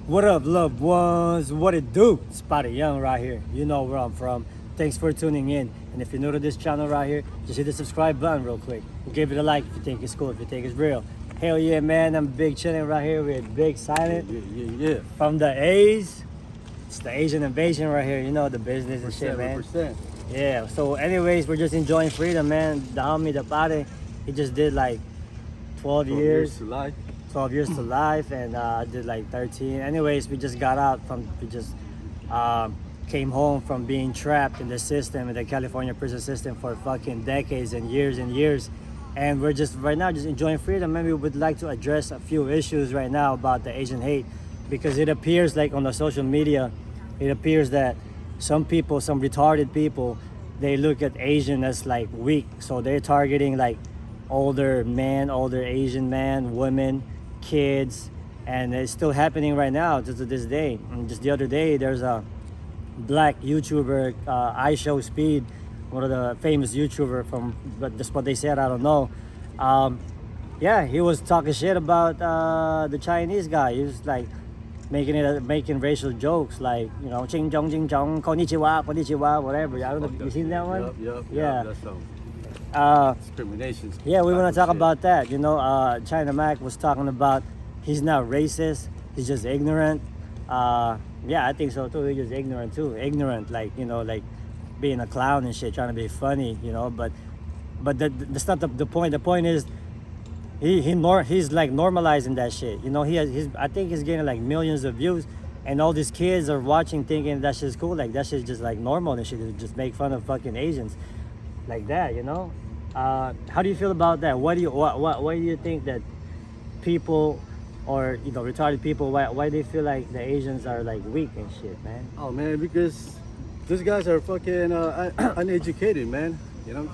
What up, loved ones? What it do? Spotty Young right here. You know where I'm from. Thanks for tuning in. And if you're new to this channel right here, just hit the subscribe button real quick. Give it a like if you think it's cool, if you think it's real. Hell yeah, man. I'm Big Chillin' right here with Big Silent. Yeah. From the A's. It's the Asian invasion right here. You know, the business and shit, man. 100%. Yeah. So anyways, we're just enjoying freedom, man. The homie, the party, he just did like 12 years. To life. 12 years to life, and I did like 13. Anyways, we just got out from, we just came home from being trapped in the system, in the California prison system for fucking decades and years. And we're just right now just enjoying freedom. And we would like to address a few issues right now about the Asian hate, because it appears like on the social media, it appears that some people, some retarded people, they look at Asian as like weak. So they're targeting like older men, older Asian men, women, kids, and it's still happening right now to this day. And just the other day, there's a black YouTuber, I Show Speed, one of the famous YouTuber from, but that's what they said, I don't know. Yeah, he was talking shit about the Chinese guy. He was like making racial jokes, like, you know, ching chong, konnichiwa, whatever. I don't know. You seen that one? Yep. Yeah. That's some discrimination. Yeah, we want to talk shit. about that. You know, China Mac was talking about he's not racist, he's just ignorant. Yeah, I think so too. He's just ignorant too. Ignorant, like, you know, like being a clown and shit, trying to be funny, you know. But that's not the point. The point is he's like normalizing that shit. You know, I think he's getting like millions of views, and all these kids are watching, thinking that shit's cool. Like that shit's just like normal and shit. Just make fun of fucking Asians, like that, you know. How do you feel about that? Why do you think that people, or, you know, retarded people, why they feel like the Asians are like weak and shit, man? Oh man, because these guys are fucking uneducated, man. You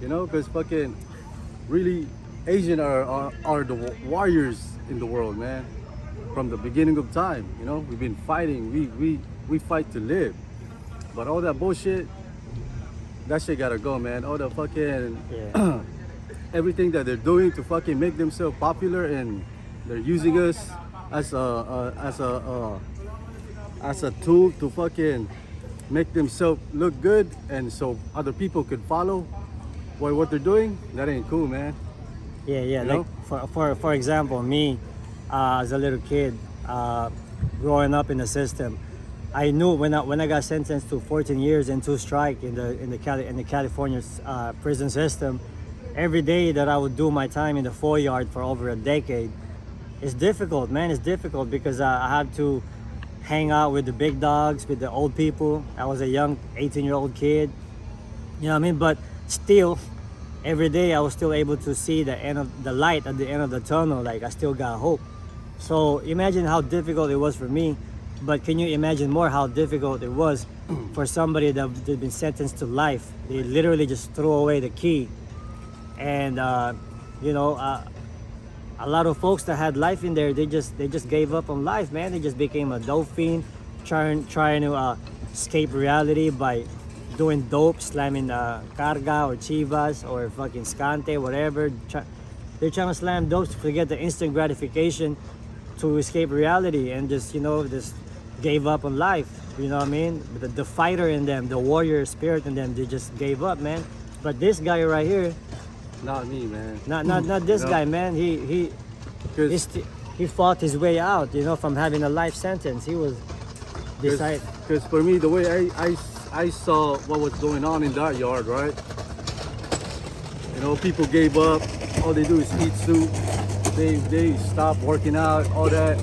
know, because fucking really Asian are the warriors in the world, man. From the beginning of time, you know, we've been fighting. We fight to live, but all that bullshit. That shit gotta go, man. All the fucking everything that they're doing to fucking make themselves popular, and they're using us as a tool to fucking make themselves look good, and so other people could follow what they're doing. That ain't cool, man. Yeah. You Like for example, me, as a little kid, growing up in the system, I knew when I got sentenced to 14 years and 2 strike in the California prison system, every day that I would do my time in the 4 yard for over a decade, it's difficult, man. It's difficult because I had to hang out with the big dogs, with the old people. I was a young 18-year-old kid, you know what I mean? But still, every day I was still able to see the light at the end of the tunnel. Like, I still got hope. So imagine how difficult it was for me. But can you imagine more how difficult it was for somebody that had been sentenced to life? They literally just threw away the key. And, you know, a lot of folks that had life in there, they just gave up on life, man. They just became a dope fiend, trying to escape reality by doing dope, slamming carga or chivas or fucking scante, whatever. They're trying to slam dope to forget the instant gratification, to escape reality, and just, you know, just gave up on life. You know what I mean? The fighter in them, the warrior spirit in them, they just gave up, man. But this guy right here, Not me, man. not this guy, man. He fought his way out, you know, from having a life sentence. He was decided. Because for me, the way I saw what was going on in that yard, right? You know, people gave up. All they do is eat soup. They stop working out, all that.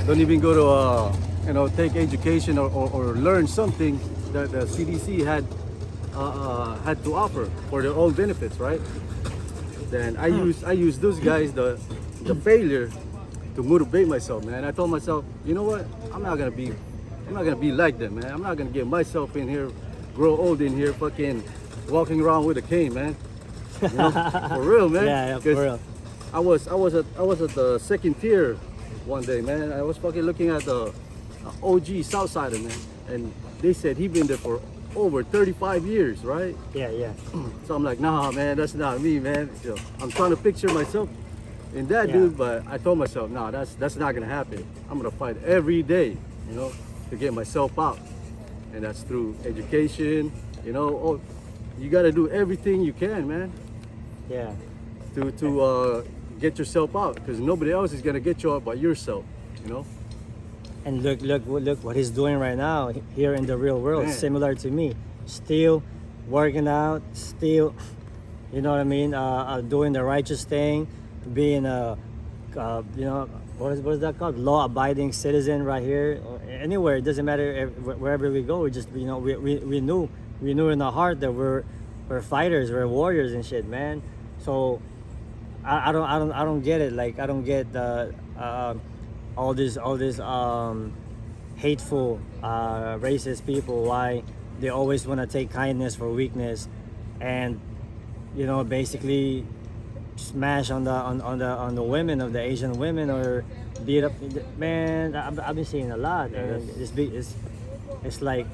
Don't even go to you know, take education or learn something that the CDC had to offer for their own benefits, right? Then I use those guys, the failure, to motivate myself, man. I told myself, you know what? I'm not gonna be like them, man. I'm not gonna get myself in here, grow old in here, fucking walking around with a cane, man. You know, for real, man. Yeah, for real. I was at the second tier one day, man. I was fucking looking at the OG Southsider, man, and they said he been there for over 35 years, right? Yeah. So I'm like, nah, man, that's not me, man. I'm trying to picture myself in that, Yeah. dude. But I told myself, no, that's not gonna happen. I'm gonna fight every day, you know, to get myself out, and that's through education. You know, oh, you gotta do everything you can, man, Yeah. to get yourself out, because nobody else is gonna get you out but yourself, you know. And look what he's doing right now here in the real world. Man. Similar to me, still working out, still, you know what I mean, doing the righteous thing, being a, you know, what is that called? Law-abiding citizen right here, or anywhere. It doesn't matter wherever we go. We just, you know, we knew in our heart that we're fighters, we're warriors and shit, man. So I don't get it. Like, I don't get the all this hateful racist people, why they always want to take kindness for weakness, and, you know, basically smash on the women of the Asian women, or beat up. Man, I've been seeing a lot, and it's like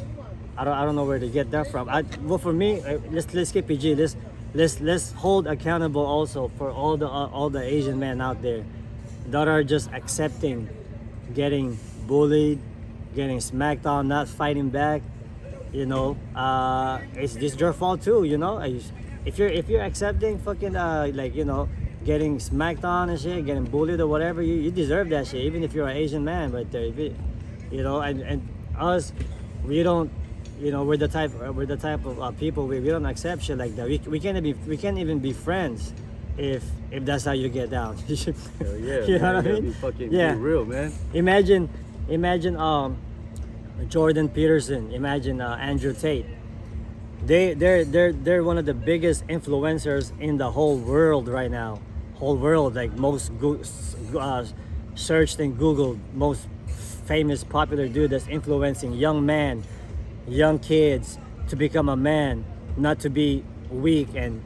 I don't know where to get that from. Well, for me, let's get PG. Let's hold accountable also for all the Asian men out there that are just accepting getting bullied, getting smacked on, not fighting back. You know, it's your fault too. You know, if you're accepting fucking like, you know, getting smacked on and shit, getting bullied or whatever, you deserve that shit. Even if you're an Asian man, right there. You know, and us, we don't. You know, we're the type of people, we don't accept shit like that. We can't even be friends if that's how you get down. Hell yeah, You know man, what I mean? Be fucking Yeah. be real, man. Imagine Jordan Peterson, imagine Andrew Tate. They're one of the biggest influencers in the whole world right now. Whole world, like most searched in Google, most famous popular dude that's influencing young men, young kids to become a man, not to be weak and,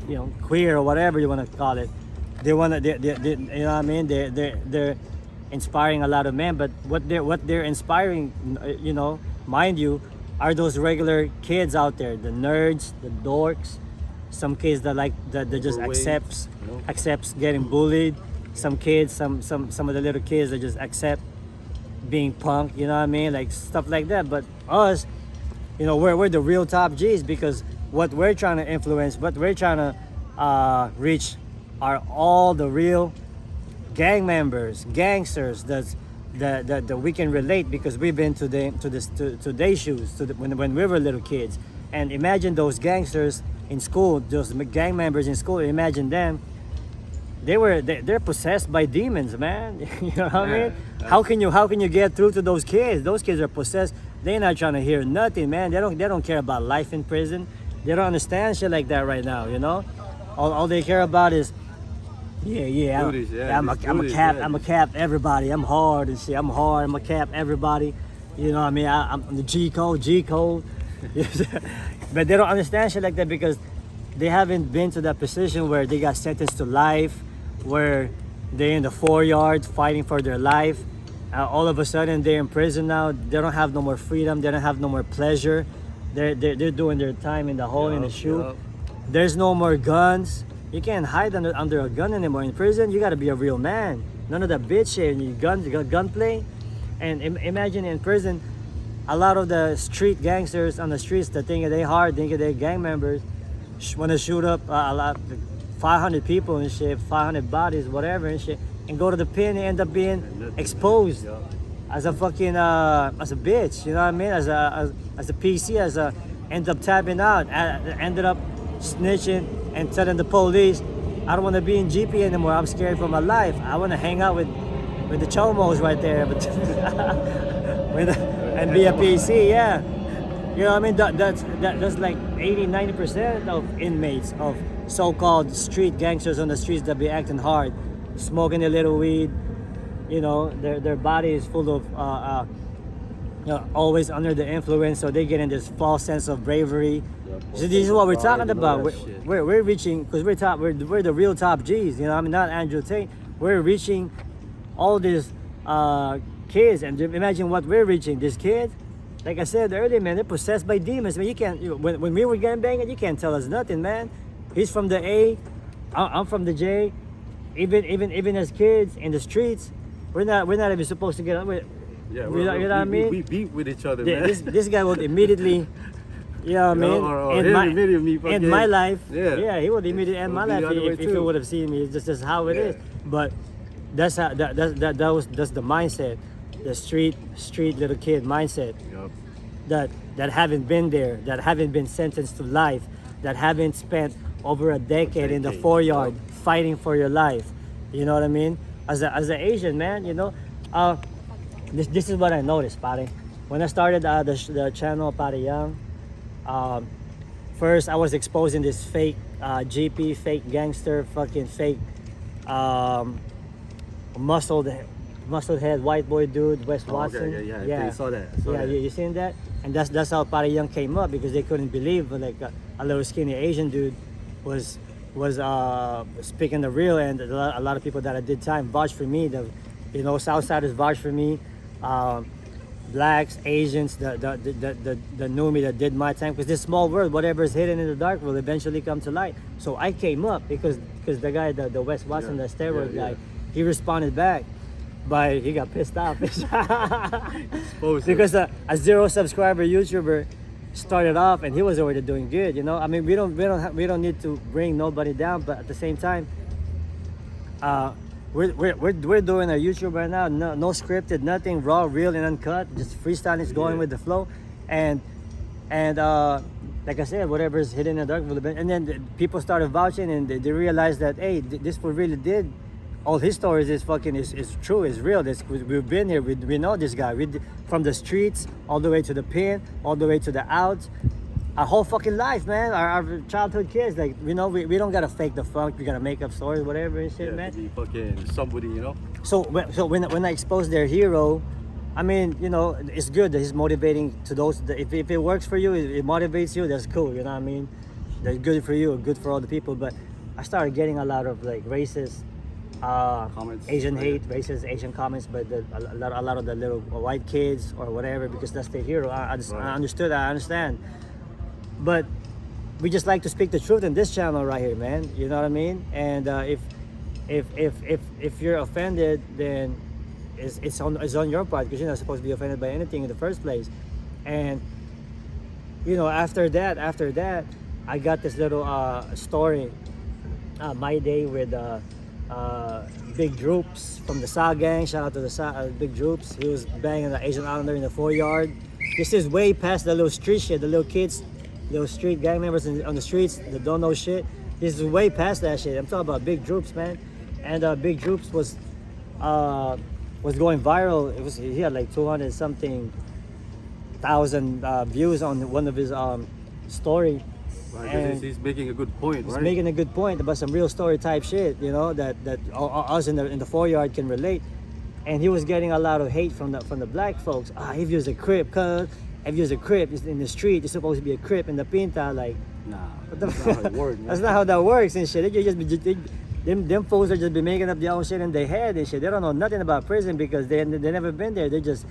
you know, queer or whatever you want to call it. They want to, you know what I mean? They're inspiring a lot of men, but what they're inspiring, you know, mind you, are those regular kids out there, the nerds, the dorks, some kids that just Overweight, accepts getting bullied. Some kids, some of the little kids that just accept being punk, you know what I mean, like stuff like that. But us, you know, we're the real top G's, because what we're trying to influence, what we're trying to reach, are all the real gang members, gangsters that we can relate, because we've been to their shoes, when we were little kids. And imagine those gangsters in school, those gang members in school. Imagine them. They're possessed by demons, man. You know what I mean? How can you get through to those kids? Those kids are possessed. They're not trying to hear nothing, man. They don't care about life in prison. They don't understand shit like that right now. You know, all they care about is, I'm a cap everybody. I'm hard and shit. I'm hard. I'm a cap everybody. You know what I mean? I'm the G code. But they don't understand shit like that, because they haven't been to that position where they got sentenced to life, where they're in the 4 yards fighting for their life. All of a sudden they're in prison now. They don't have no more freedom. They don't have no more pleasure. They're doing their time in the hole, in the shoe. Yep. There's no more guns. You can't hide under a gun anymore. In prison, you gotta be a real man. None of that bitch shit. You got gunplay. And imagine in prison, a lot of the street gangsters on the streets that think they hard, think they gang members, want to shoot up a lot, 500 people and shit, 500 bodies, whatever and shit, and go to the pen and end up being exposed as a fucking as a bitch. You know what I mean? As a PC, end up tapping out, ended up snitching and telling the police, I don't want to be in GP anymore. I'm scared for my life. I want to hang out with the chomos right there, but and be a PC, yeah. You know what I mean? That's like 80-90% of inmates, of so-called street gangsters on the streets, that be acting hard, smoking a little weed. You know, their body is full of you know, always under the influence, so they get in this false sense of bravery. So this is what we're talking about. We're reaching, because we're the real top G's. You know, I mean, not Andrew Tate. We're reaching all these kids, and imagine what we're reaching. These kids, like I said earlier, man, they're possessed by demons. Man, you can't. When we were gang banging, you can't tell us nothing, man. He's from the A, I'm from the J. even as kids in the streets, we're not even supposed to get on with. Yeah, You know what I mean? we beat with each other, Yeah, man. this guy would immediately, you know what I You know, mean? or End him my, immediately end fucking- my life. Yeah. He would immediately end It my would be life the other way if he too. would have seen me. It's just how it Yeah. is. But that's how that's the mindset, the street little kid mindset Yup. that haven't been there, that haven't been sentenced to life, that haven't spent over a decade in the Decade, 4 yard yup. fighting for your life. You know what I mean? As an Asian man, you know, this is what I noticed, Pare. When I started the channel Pare Young, first I was exposing this fake GP, fake gangster, fucking fake muscled head white boy dude, Wes Oh, Watson. okay, yeah. I saw that. I saw Yeah, that. you seen that? And that's how Pare Young came up, because they couldn't believe like a little skinny Asian dude was speaking the real, and a lot of people that I did time vouched for me. You know, Southsiders vouched for me. Blacks, Asians, the knew me, that did my time, because this small world, whatever is hidden in the dark will eventually come to light. So I came up because the guy, the Wes Watson, Yeah, the steroid yeah, guy, yeah. he responded back. But he got pissed off Exposed because a 0 subscriber YouTuber started off, and he was already doing good. You know, I mean, we don't need to bring nobody down, but at the same time, we're doing a YouTube right now. No scripted, nothing, raw, real, and uncut. Just freestyling, going Yeah. with the flow, and like I said, whatever is hidden in the dark will be. And then people started vouching, and they realized that, hey, this fool really did. All his stories is true, is real. We've been here. We know this guy. From the streets all the way to the pin, all the way to the outs. Our whole fucking life, man. Our childhood kids, like, you know, we don't gotta fake the funk. We gotta make up stories, whatever and shit, Yeah, man. to be fucking somebody, you know. So when I expose their hero, I mean, you know, it's good that he's motivating to those. If it works for you, it motivates you. That's cool. You know what I mean? That's good for you, good for all the people. But I started getting a lot of like racist. Comments. Asian Yeah. hate, racist Asian comments, but a lot of the little white kids or whatever, because that's their hero. I understood, I understand, but we just like to speak the truth in this channel right here, man. You know what I mean? And if you're offended, then it's on your part, because you're not supposed to be offended by anything in the first place. And you know, after that, I got this little story, my day with. Big Droops from the Sa gang. Shout out to the Big Droops. He was banging the Asian Islander in the 4 yard. This is way past the little street shit, the little kids, little street gang members on the streets that don't know shit. This is way past that shit. I'm talking about Big Droops, man. And Big Droops was going viral. He had like 200 something thousand views on one of his story. Right, And- because he's making a good point, He's right? making a good point about some real story type shit, you know, that us in the 4 yard can relate. And he was getting a lot of hate from the black folks. If you're a Crip, cuz if you're a Crip, it's in the street, you're supposed to be a Crip in the Pinta, like. Nah, What the that's not how it works, man. That's not how that works and shit. Them fools are just be making up their own shit in their head and shit. They don't know nothing about prison because they never been there. They just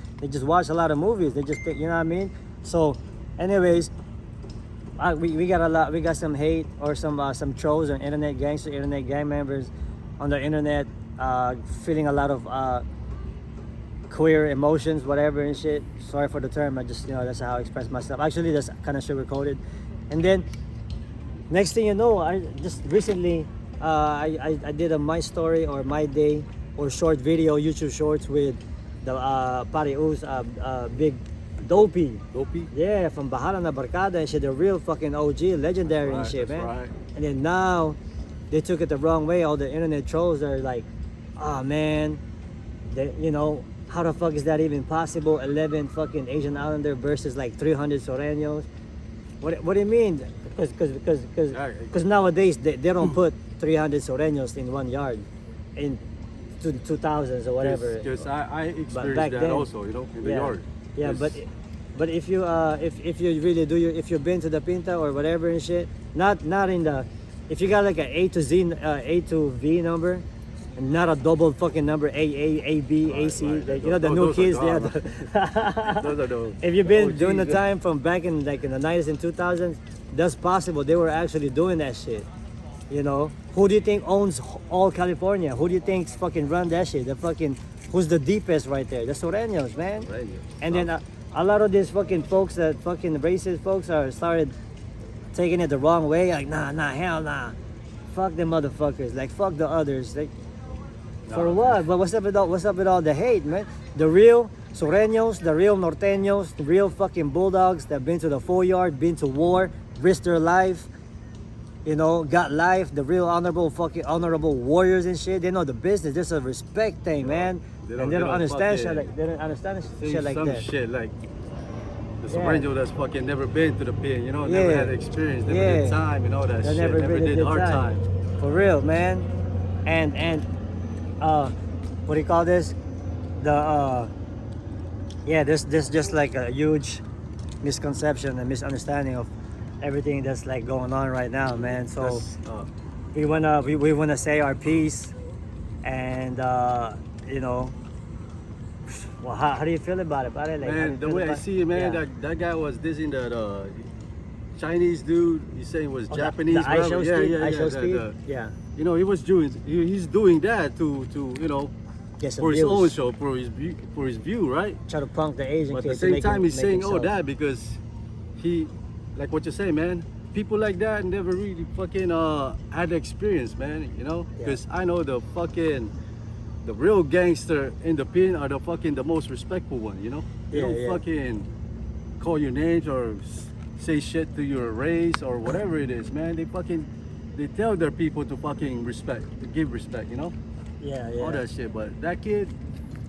watch a lot of movies. They just think, you know what I mean? So, anyways, we got some hate or some trolls or internet gang members on the internet, feeling a lot of queer emotions, whatever and shit. Sorry for the term. I just, you know, that's how I express myself. Actually, that's kind of sugar coated. And then next thing you know, I just recently I did a my story or my day or short video, YouTube shorts with the Parius Big Dopey. Dopey? Yeah, from Bahala na Barkada and shit, the real fucking OG, legendary and Right, shit, that's man. right. And then now they took it the wrong way. All the internet trolls are like, oh man, you know, how the fuck is that even possible? 11 fucking Asian Islander versus like 300 Soreños. What do you mean? Because nowadays they don't put 300 Soreños in 1 yard in 2000s or whatever. Because I experienced back that then- also, you know, in the yard. Yeah, 'Cause- but if you really do if you've been to the Pinta or whatever and shit, not in the, if you got like a A to V number, and not a double fucking number A B A C, right. like, you know, the Those new are kids. gone, Yeah. Those are the If you've been OGs, doing the man. time from back in like in the 90s and 2000s, that's possible. They were actually doing that shit. You know, who do you think owns all California? Who do you think's fucking run that shit? The fucking who's the deepest right there? The Sureños, man. Right. And then a lot of these fucking folks that fucking racist folks are started taking it the wrong way. Like nah, hell nah. Fuck them motherfuckers. Like fuck the others. Like for what? But what's up with all the hate, man? The real Sureños, the real Norteños, the real fucking bulldogs that been to the 4 yard, been to war, risked their life. You know, got life, the real honorable warriors and shit. They know the business. There's a respect thing, man. They don't understand shit like they don't understand shit like some that. shit like the Sobrano that's fucking never been to the pin, you know, never had experience, never did time, you know that They shit, never never really did hard time. For real, man. And what do you call this? There's just like a huge misconception and misunderstanding of everything that's like going on right now, man. So we wanna say our piece, and you know, well, how do you feel about it, buddy? Like, Man, the way I see it, man, that guy was dissing that Chinese dude. He's saying was Japanese. The I show speed. Yeah. You know, he's doing that to you know, Get some for his views. own show, for his view, right? Try to punk the Asian But kid. at the to same time, he's saying himself. that because he, like what you say, man. People like that never really fucking had the experience, man. You know, because I know the real gangster in the pin are the most respectful one. You know, they don't fucking call your names or say shit to your race or whatever it is, man. They tell their people to fucking respect, to give respect. You know, all that shit. But that kid,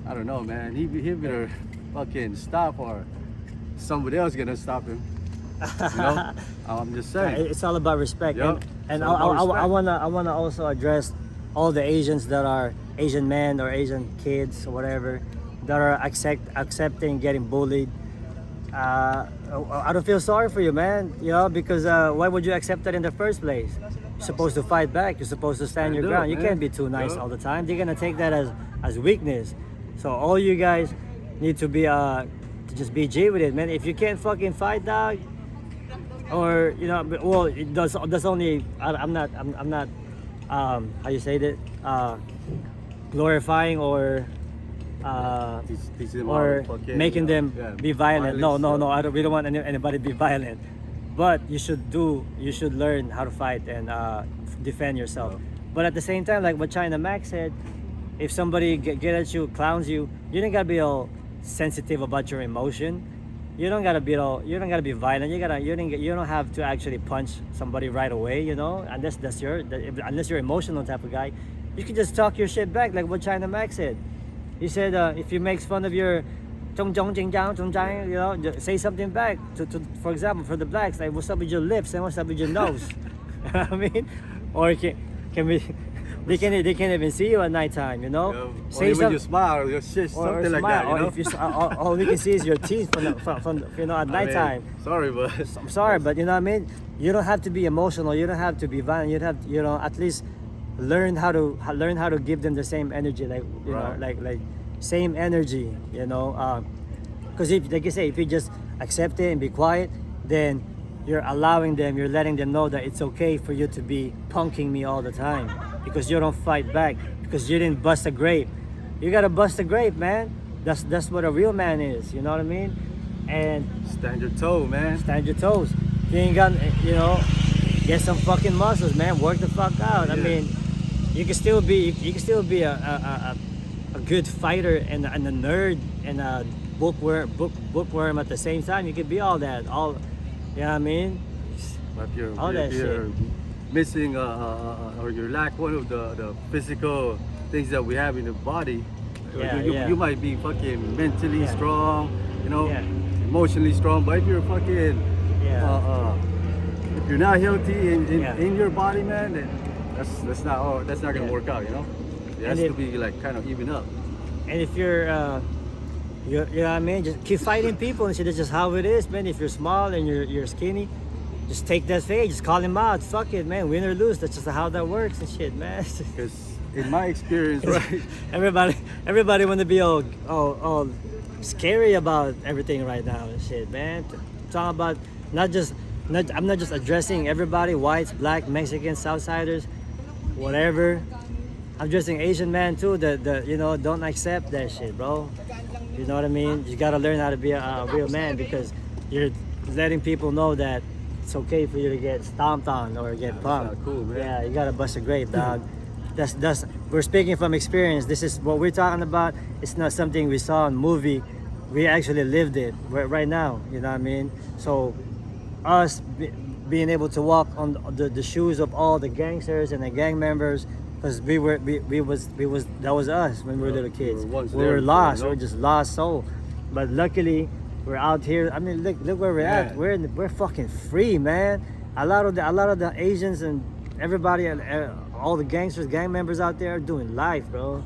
I don't know, man. He better fucking stop or somebody else gonna stop him. You know, I'm just saying. It's all about respect. Yep. And It's all about I wanna also address all the Asians that are Asian men or Asian kids or whatever that are accepting getting bullied. I don't feel sorry for you, man. You know, because why would you accept that in the first place? You're supposed to fight back. You're supposed to stand your ground. You can't be too nice all the time. They're gonna take that as weakness. So all you guys need to be to just be G with it, man. If you can't fucking fight, dog, or you know, well, that's only I'm not how you say that, glorifying or making them be violent. No, we don't want anybody to be violent. But you should learn how to fight and defend yourself. But at the same time, like what China Max said, if somebody get at you, clowns you, you don't gotta be all sensitive about your emotion. You don't gotta be violent. You don't have to actually punch somebody right away, you know, unless you're emotional type of guy. You can just talk your shit back, like what China Max said. He said if you makes fun of your you know, say something back to for example, for the blacks, like what's up with your lips and what's up with your nose. I mean, or can we they can't even see you at nighttime, you know. Say something. When you smile, your shit, something like that. You know? If you, all we can see is your teeth from you know, at nighttime. I'm sorry, but you know what I mean. You don't have to be emotional. You don't have to be violent. You have, you know, at least learn how to give them the same energy, like you know, like same energy, you know. Because if, like you say, if you just accept it and be quiet, then you're letting them know that it's okay for you to be punking me all the time because you don't fight back, because you didn't bust a grape. You gotta bust a grape, man. That's what a real man is, you know what I mean? And stand your toe, man. Stand your toes. You ain't got, you know, get some fucking muscles, man. Work the fuck out. I mean, you can still be a good fighter and a nerd and a bookworm at the same time. You could be all that, you know what I mean? But if you're missing or you lack one of the physical things that we have in the body, you might be fucking mentally strong, you know, emotionally strong, but if you're fucking if you're not healthy in your body, man, then that's not gonna work out, you know. It has to be like kind of even up. And if you're you know what I mean, just keep fighting people and shit. That's just how it is, man. If you're small and you're skinny, just take that face, just call him out. Fuck it, man. Win or lose, that's just how that works and shit, man. Because in my experience, right, everybody want to be all scary about everything right now and shit, man. Talk about not just I'm not just addressing everybody, whites, black, Mexicans, Southsiders, whatever. I'm addressing Asian man too. That you know, don't accept that shit, bro. You know what I mean? You gotta learn how to be a real man, because you're letting people know that it's okay for you to get stomped on or get pumped. not cool, man. Yeah, you gotta bust a grape, dog. That's we're speaking from experience. This is what we're talking about. It's not something we saw in movie. We actually lived it right now. You know what I mean? So us being able to walk on the shoes of all the gangsters and the gang members, because we was that was us when we were little kids. We were lost. We were just lost soul. But luckily, we're out here. I mean, look where we're at. We're fucking free, man. A lot of the Asians and everybody, all the gangsters, gang members out there are doing life, bro,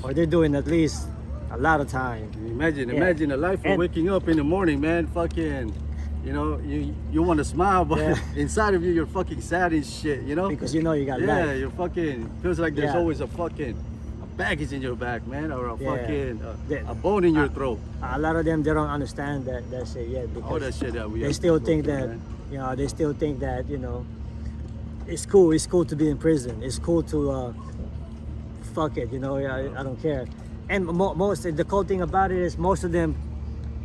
or they're doing at least a lot of time. Imagine a life of waking up in the morning, man. Fucking, you know, you want to smile, but inside of you, you're fucking sad and shit. You know, because you know you got life. Yeah, you're fucking feels like there's always a baggage in your back, man, or a fucking a bone in your throat. A lot of them, they don't understand that shit yet, because all that shit that they still think that, man. You know, they still think that, you know, it's cool to be in prison. It's cool to fuck it, you know. I don't care. And most the cool thing about it is most of them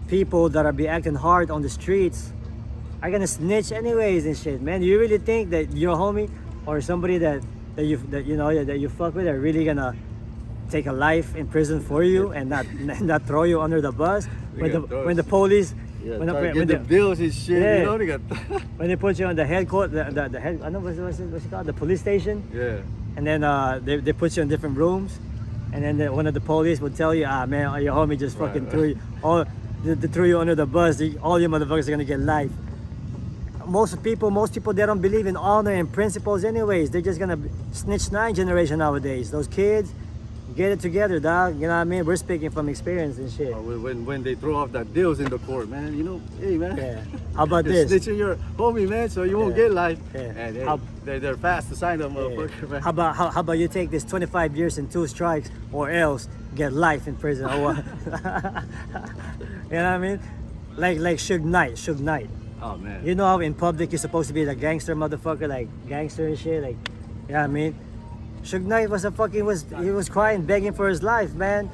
people that are be acting hard on the streets are gonna snitch anyways and shit, man. You really think that your homie or somebody that you fuck with are really gonna take a life in prison for you and not throw you under the bus when the police when the bills and shit, you know, they got when they put you on the headquarters, the head, I don't know what's it called, the police station. Yeah. And then they put you in different rooms, and then one of the police would tell you, man, your homie just fucking threw you they threw you under the bus. All you motherfuckers are gonna get life. Most people they don't believe in honor and principles anyways. They're just gonna snitch 9 generation nowadays. Those kids, get it together, dog. You know what I mean? We're speaking from experience and shit. When they throw off that deals in the court, man, you know, hey, man. Yeah. How about this? Snitching your homie, man, so you won't get life. Yeah. And they're fast to sign them, motherfucker, man. How about you take this 25 years and 2 strikes, or else get life in prison or what? You know what I mean? Like Suge Knight. Oh man. You know how in public you're supposed to be the gangster motherfucker, like gangster and shit, like, you know what I mean? Suge Knight he was crying, begging for his life, man.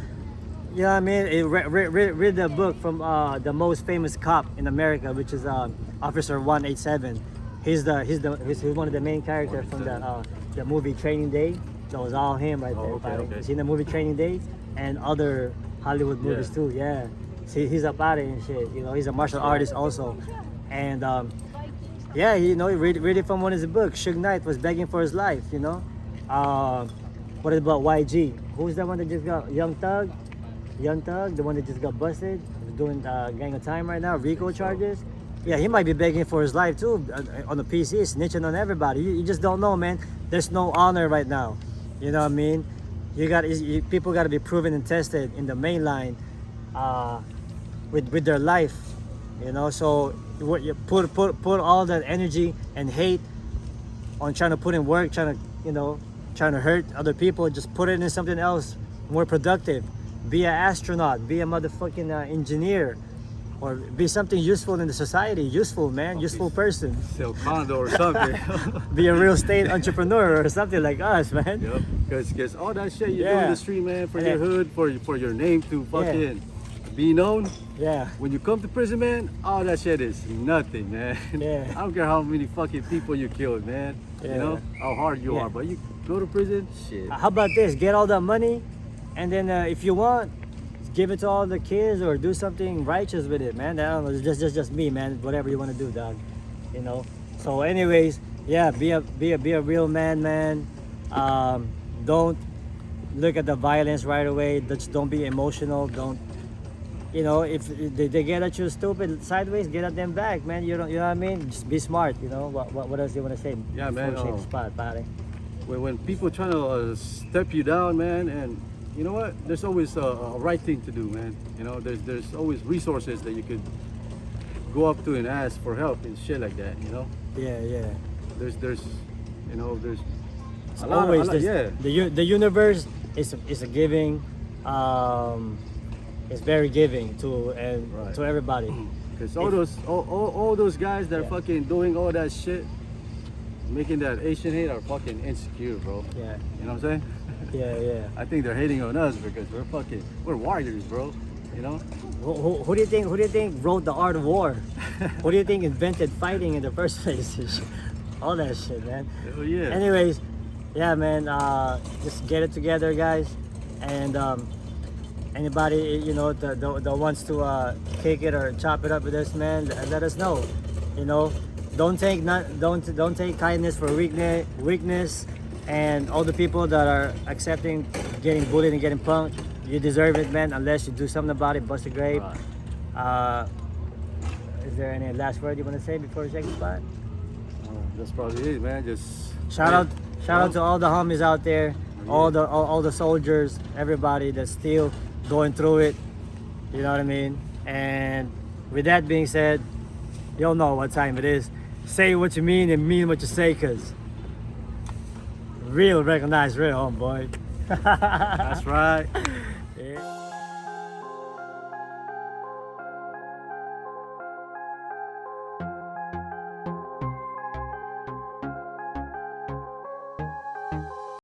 You know what I mean? Read the book from the most famous cop in America, which is Officer 187. He's one of the main characters from the movie Training Day. That was all him right there. Okay. Seen the movie Training Day and other Hollywood movies too. Yeah. See, he's up at it and shit. You know, he's a martial artist also, and yeah, you know, read it from one of his books. Suge Knight was begging for his life. You know. What about YG? Who's that one that just got Young Thug, the one that just got busted, doing gang of time right now, RICO charges. Yeah, he might be begging for his life too on the PC, snitching on everybody. You just don't know, man. There's no honor right now. You know what I mean? People got to be proven and tested in the main line with their life. You know, so what you put all that energy and hate on trying to put in work, trying to hurt other people. Just put it in something else more productive. Be an astronaut, be a motherfucking engineer, or be something useful in the society. Useful, man. Useful person. Sell condo or something. Be a real estate entrepreneur or something like us, man. Yep. Because all that shit you do in the street, man, for your hood, for your name to fucking be known. Yeah. When you come to prison, man, all that shit is nothing, man. Yeah. I don't care how many fucking people you killed, man. Yeah. You know how hard you are, but you go to prison, shit. How about this? Get all that money, and then if you want, give it to all the kids or do something righteous with it, man. I don't know. It's just me, man. Whatever you want to do, dog. You know. So, anyways, yeah. Be a real man. Don't look at the violence right away. Just don't be emotional. Don't. You know, if they get at you stupid sideways, get at them back, man. You know what I mean? Just be smart. You know. What else do you want to say? Yeah, man. Spot, buddy. When people trying to step you down, man, and you know what? There's always a right thing to do, man. You know, there's always resources that you could go up to and ask for help and shit like that. You know. Yeah. There's always the universe is a giving. It's very giving to everybody. Cause all those guys that are Yeah. fucking doing all that shit, making that Asian hate, are fucking insecure, bro. Yeah, You know what I'm saying? yeah, yeah. I think they're hating on us because we're warriors, bro. You know? Who do you think? Who do you think wrote the art of war? Who do you think invented fighting in the first place? All that shit, man. Hell yeah. Anyways, yeah, man. Just get it together, guys. And anybody that wants to kick it or chop it up with us, man, let us know. You know, don't take kindness for weakness, and all the people that are accepting getting bullied and getting punked, you deserve it, man. Unless you do something about it, bust a grape. Right. Is there any last word you want to say before we take the spot? That's probably it, man. Just Shout out to all the homies out there, all the soldiers, everybody that's still going through it. You know what I mean? And with that being said, you'll know what time it is. Say what you mean and mean what you say, cause real recognize real, homeboy. That's right.